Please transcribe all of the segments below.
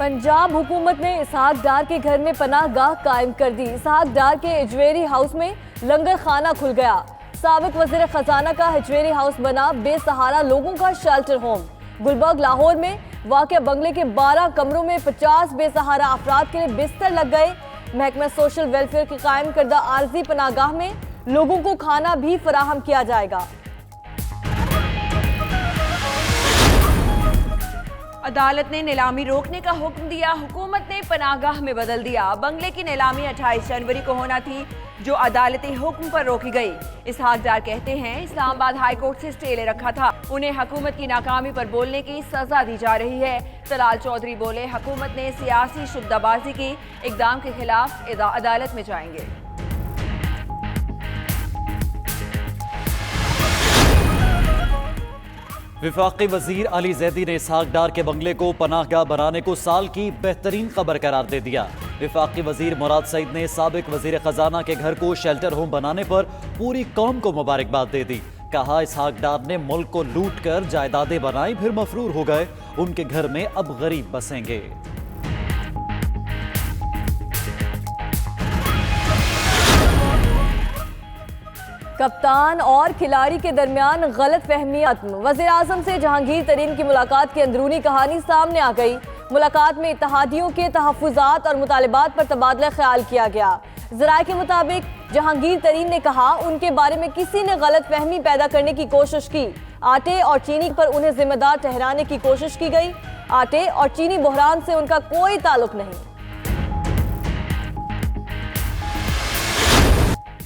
पंजाब हुकूमत ने इसहाक डार के घर में पनाह गाह कायम कर दी। इसहाक डार के हिजवेरी हाउस में लंगर खाना खुल गया। साबिक वज़ीर खजाना का हिजवेरी हाउस बना बेसहारा लोगों का शेल्टर होम। गुलबर्ग लाहौर में वाक़या बंगले के 12 कमरों में 50 बेसहारा अफराद के लिए बिस्तर लग गए। महकमा सोशल वेलफेयर की कायम करदा आरजी पनाहगाह में लोगों को खाना भी फराहम किया जाएगा। अदालत ने नीलामी रोकने का हुक्म दिया। हुकूमत ने पनाहगाह में बदल दिया। बंगले की नीलामी 28 जनवरी को होना थी, जो अदालती हुक्म पर रोकी गई। इसहाक डार कहते हैं इस्लामाबाद हाई कोर्ट से स्टे ले रखा था, उन्हें हुकूमत की नाकामी पर बोलने की सजा दी जा रही है। तलाल चौधरी बोले हुकूमत ने सियासी शुब्दाबाजी की, इकदाम के खिलाफ अदालत में जाएंगे। विफाकी वजीर अली जैदी ने इसहाक डार के बंगले को पनाहगाह बनाने को साल की बेहतरीन खबर करार दे दिया। विफाकी वजीर मुराद सईद ने साबिक वजीर खजाना के घर को शेल्टर होम बनाने पर पूरी कौम को मुबारकबाद दे दी। कहा इसहाक डार ने मुल्क को लूट कर जायदादें बनाई, फिर मफरूर हो गए। उनके घर में अब गरीब बसेंगे। कप्तान और खिलाड़ी के दरमियान गलत फहमी खत्म। वज़ीर आज़म से जहांगीर तरीन की मुलाकात की अंदरूनी कहानी सामने आ गई। मुलाकात में इत्तेहादियों के तहफ़्फ़ुज़ात और मुतालिबात पर तबादला ख्याल किया गया। ज़राए के मुताबिक जहांगीर तरीन ने कहा उनके बारे में किसी ने गलत फहमी पैदा करने की कोशिश की। आटे और चीनी पर उन्हें जिम्मेदार ठहराने की कोशिश की गई। आटे और चीनी बहरान से उनका कोई ताल्लुक नहीं।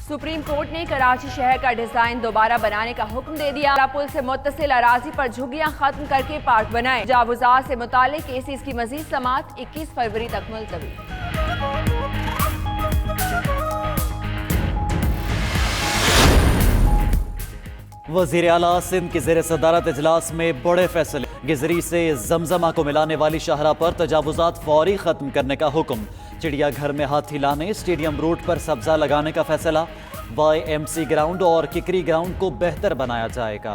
सुप्रीम कोर्ट ने कराची शहर का डिजाइन दोबारा बनाने का हुक्म दे दिया। पुल से मुत्तसिल अराजी पर झुग्गियां खत्म करके पार्क बनाए। तजावुज़ात से मुताल्लिक़ केसेस की मजीद समाअत 21 फरवरी तक मुलतवी। वज़ीर आला सिंध की ज़ेर सदारत इजलास में बड़े फैसले। गिजरी से जमजमा को मिलाने वाली शाहरा पर तजावुज़ात फौरी खत्म करने का हुक्म। चिड़ियाघर में हाथी लाने, स्टेडियम रोड पर सब्जा लगाने का फैसला। YMC ग्राउंड और किकरी ग्राउंड को बेहतर बनाया जाएगा।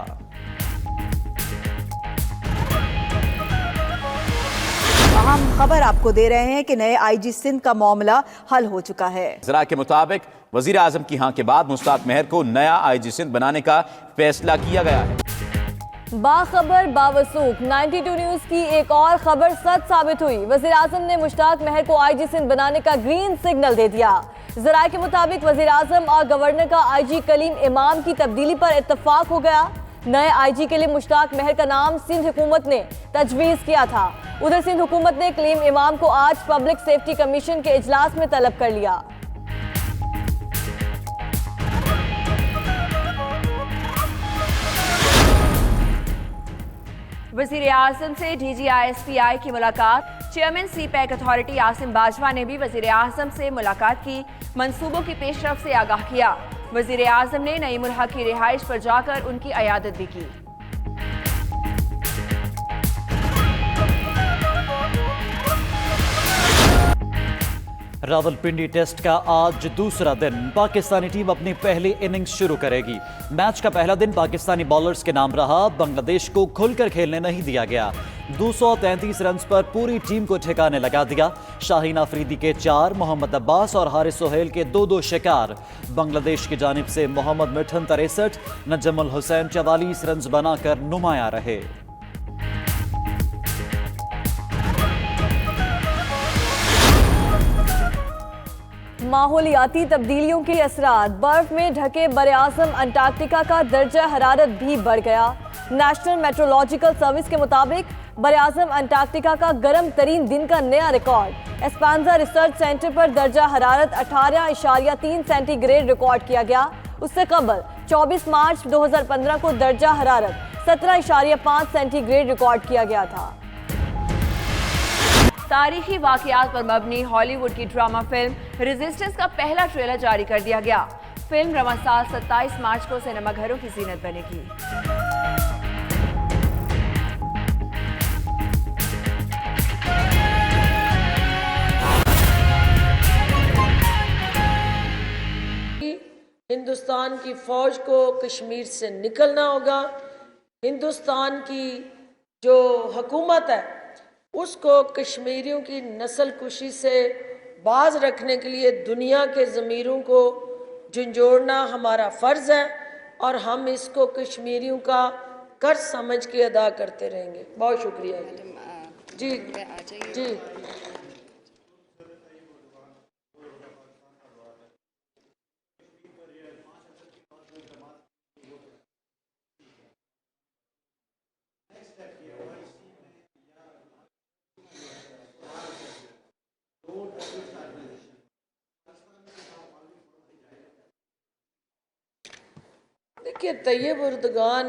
अहम खबर आपको दे रहे हैं कि नए IG सिंध का मामला हल हो चुका है। ज़रा के मुताबिक वज़ीर आज़म की हाँ के बाद मुश्ताक मेहर को नया IG सिंध बनाने का फैसला किया गया है। बाखबर बावसूख 92 न्यूज की एक और खबर सच साबित हुई। वज़ीर आज़म ने मुश्ताक मेहर को IG सिंध बनाने का ग्रीन सिग्नल दे दिया। ज़राए के मुताबिक वज़ीर आज़म और गवर्नर का IG कलीम इमाम की तब्दीली पर इत्तफाक हो गया। नए IG के लिए मुश्ताक मेहर का नाम सिंध हुकूमत ने तजवीज़ किया था। उधर सिंध हुकूमत ने कलीम इमाम को आज पब्लिक सेफ्टी कमीशन के इजलास में तलब कर लिया। वज़ीर आज़म से DGISPI की मुलाकात। Chairman CPEC authority Asim Bajwa ने भी वज़ीर आज़म से मुलाकात की, मंसूबों की पेशरफ से आगाह किया। वज़ीर आज़म ने नईम उल हक की रिहाइश पर जाकर उनकी अयादत भी की। रावलपिंडी टेस्ट का आज दूसरा दिन। पाकिस्तानी टीम अपनी पहली इनिंग्स शुरू करेगी। मैच का पहला दिन पाकिस्तानी बॉलर्स के नाम रहा। बांग्लादेश को खुलकर खेलने नहीं दिया गया। 233 रन पर पूरी टीम को ठिकाने लगा दिया। शाहीन अफरीदी के 4, मोहम्मद अब्बास और हारिस सोहेल के 2-2 शिकार। बांग्लादेश की जानिब से मोहम्मद मिठन 63, नजमुल हुसैन 44 रन बनाकर नुमाया रहे। माहौलियाती तब्दीलियों के असरात। बर्फ में ढके बरे-आज़म अंटार्कटिका का दर्जा हरारत भी बढ़ गया। नेशनल मेट्रोलॉजिकल सर्विस के मुताबिक बरे-आज़म अंटार्कटिका का गर्म तरीन दिन का नया रिकॉर्ड एस्पांजा रिसर्च सेंटर पर दर्जा हरारत 18.3 सेंटीग्रेड रिकॉर्ड किया गया। उससे कबल 24 मार्च 2015 को दर्जा हरारत 17.5 सेंटीग्रेड रिकॉर्ड किया गया था। तारीखी वाकयात पर मबनी हॉलीवुड की ड्रामा फिल्म रेजिस्टेंस का पहला ट्रेलर जारी कर दिया गया। फिल्म रवां साल 27 मार्च को सिनेमाघरों की जीनत बनेगी। हिंदुस्तान की फौज को कश्मीर से निकलना होगा। हिंदुस्तान की जो हुकूमत है उसको कश्मीरियों की नस्ल कुशी से बाज रखने के लिए दुनिया के ज़मीरों को झंझोड़ना हमारा फ़र्ज़ है और हम इसको कश्मीरियों का कर्ज समझ के अदा करते रहेंगे। बहुत शुक्रिया जी। जी देखिए, तैयब उर्दगान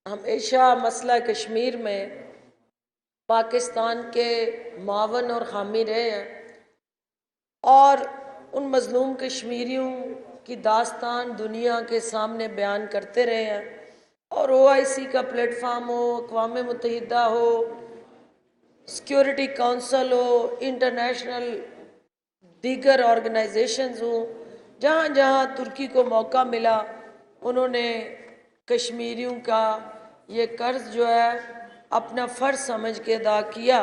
हमेशा मसला कश्मीर में पाकिस्तान के मावन और हामी रहे हैं और उन मजलूम कश्मीरियों की दास्तान दुनिया के सामने बयान करते रहे हैं। और OIC का प्लेटफार्म हो, अक़वाम मुत्तहिदा हो, सिक्योरिटी काउंसिल हो, इंटरनेशनल दीगर ऑर्गेनाइजेशंस हो, जहाँ जहाँ तुर्की को मौका मिला उन्होंने कश्मीरियों का ये कर्ज जो है अपना फ़र्ज समझ के अदा किया।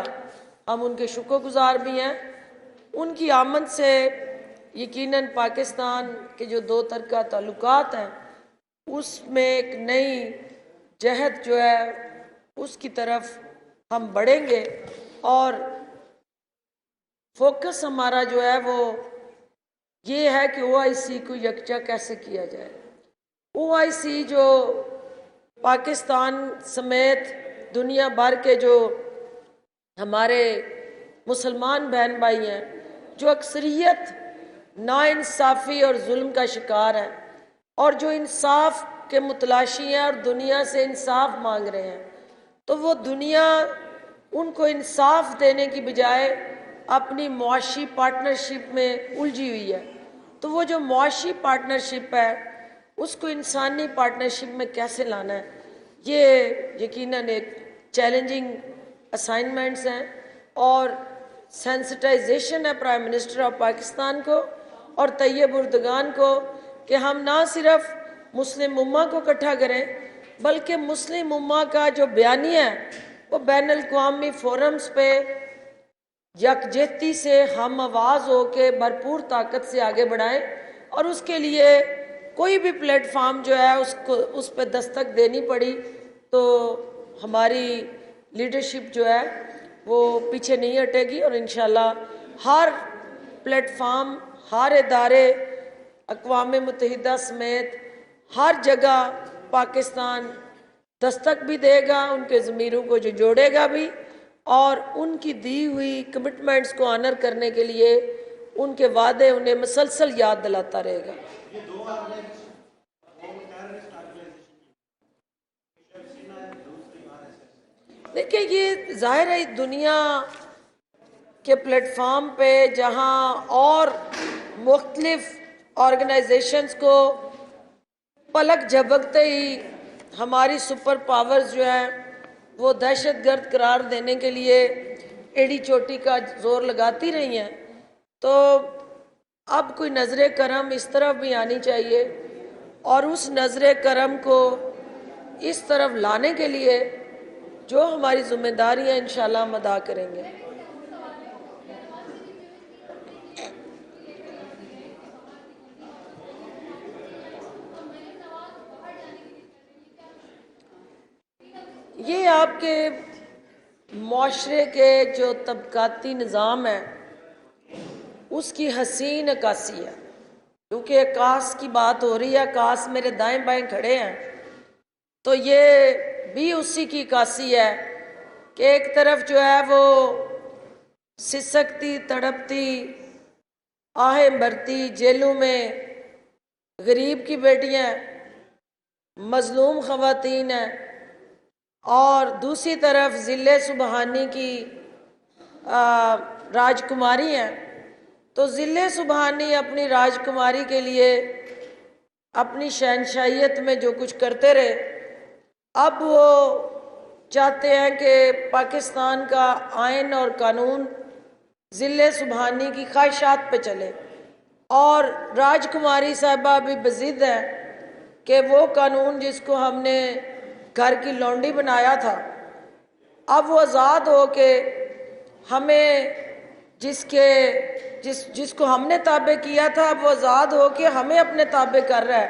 हम उनके शुक्रगुजार भी हैं। उनकी आमद से यकीनन पाकिस्तान के जो दो तरफ़ा ताल्लुकात हैं उसमें एक नई जहद जो है उसकी तरफ हम बढ़ेंगे और फोकस हमारा जो है वो ये है कि OIC को यकजा कैसे किया जाए। OIC जो पाकिस्तान समेत दुनिया भर के जो हमारे मुसलमान बहन भाई हैं जो अक्सरियत नाइंसाफ़ी और जुल्म का शिकार है और जो इंसाफ के मुतलाशी हैं और दुनिया से इंसाफ मांग रहे हैं, तो वो दुनिया उनको इंसाफ देने की बजाय अपनी मुआशी पार्टनरशिप में उलझी हुई है। तो वो जो मुआशी पार्टनरशिप है उसको इंसानी पार्टनरशिप में कैसे लाना है, ये यकीनन एक चैलेंजिंग असाइनमेंट्स हैं और सेंसिटाइजेशन है प्राइम मिनिस्टर ऑफ पाकिस्तान को और तैयब उर्दगान को कि हम ना सिर्फ मुस्लिम उम्मा को इकट्ठा करें बल्कि मुस्लिम उम्मा का जो बयानिया है वो बैन अल-अक़वामी फोरम्स पे यकजहती से हम आवाज़ हो के भरपूर ताकत से आगे बढ़ाएं और उसके लिए कोई भी प्लेटफार्म जो है उसको उस पर दस्तक देनी पड़ी तो हमारी लीडरशिप जो है वो पीछे नहीं हटेगी और इंशाल्लाह हर प्लेटफार्म, हर इदारे, अक़वाम मुत्तहिदा समेत हर जगह पाकिस्तान दस्तक भी देगा, उनके ज़मीरों को जो जोड़ेगा भी और उनकी दी हुई कमिटमेंट्स को ऑनर करने के लिए उनके वादे उन्हें मुसलसल याद दिलाता रहेगा। देखिए, ये जाहिर है दुनिया के प्लेटफार्म पे जहां और मुख्तलिफ ऑर्गेनाइजेशंस को पलक झपकते ही हमारी सुपर पावर्स जो हैं वो दहशतगर्द करार देने के लिए एड़ी चोटी का जोर लगाती रही हैं, तो अब कोई नज़र करम इस तरफ भी आनी चाहिए और उस नज़र करम को इस तरफ लाने के लिए जो हमारी जिम्मेदारी है इंशाल्लाह हम अदा करेंगे। ये आपके माशरे के जो तबकाती निज़ाम है उसकी हसीन अक्कासी है, क्योंकि अक्कास की बात हो रही है, अक्कास मेरे दाएं बाएं खड़े हैं, तो ये भी उसी की अक्कासी है कि एक तरफ जो है वो सिसकती तड़पती आहें भरती जेलों में गरीब की बेटियां मजलूम ख़वातीन हैं और दूसरी तरफ ज़िले सुबहानी की राजकुमारी हैं। तो ज़िले सुबहानी अपनी राजकुमारी के लिए अपनी शहनशाहियत में जो कुछ करते रहे, अब वो चाहते हैं कि पाकिस्तान का आइन और कानून ज़िले सुबहानी की ख्वाहिशात पे चले और राजकुमारी साहिबा भी बज़िद है कि वो कानून जिसको हमने घर की लौंडी बनाया था अब वो आज़ाद हो के हमें जिसको हमने ताबे किया था, अब वो आज़ाद हो के हमें अपने ताबे कर रहा है।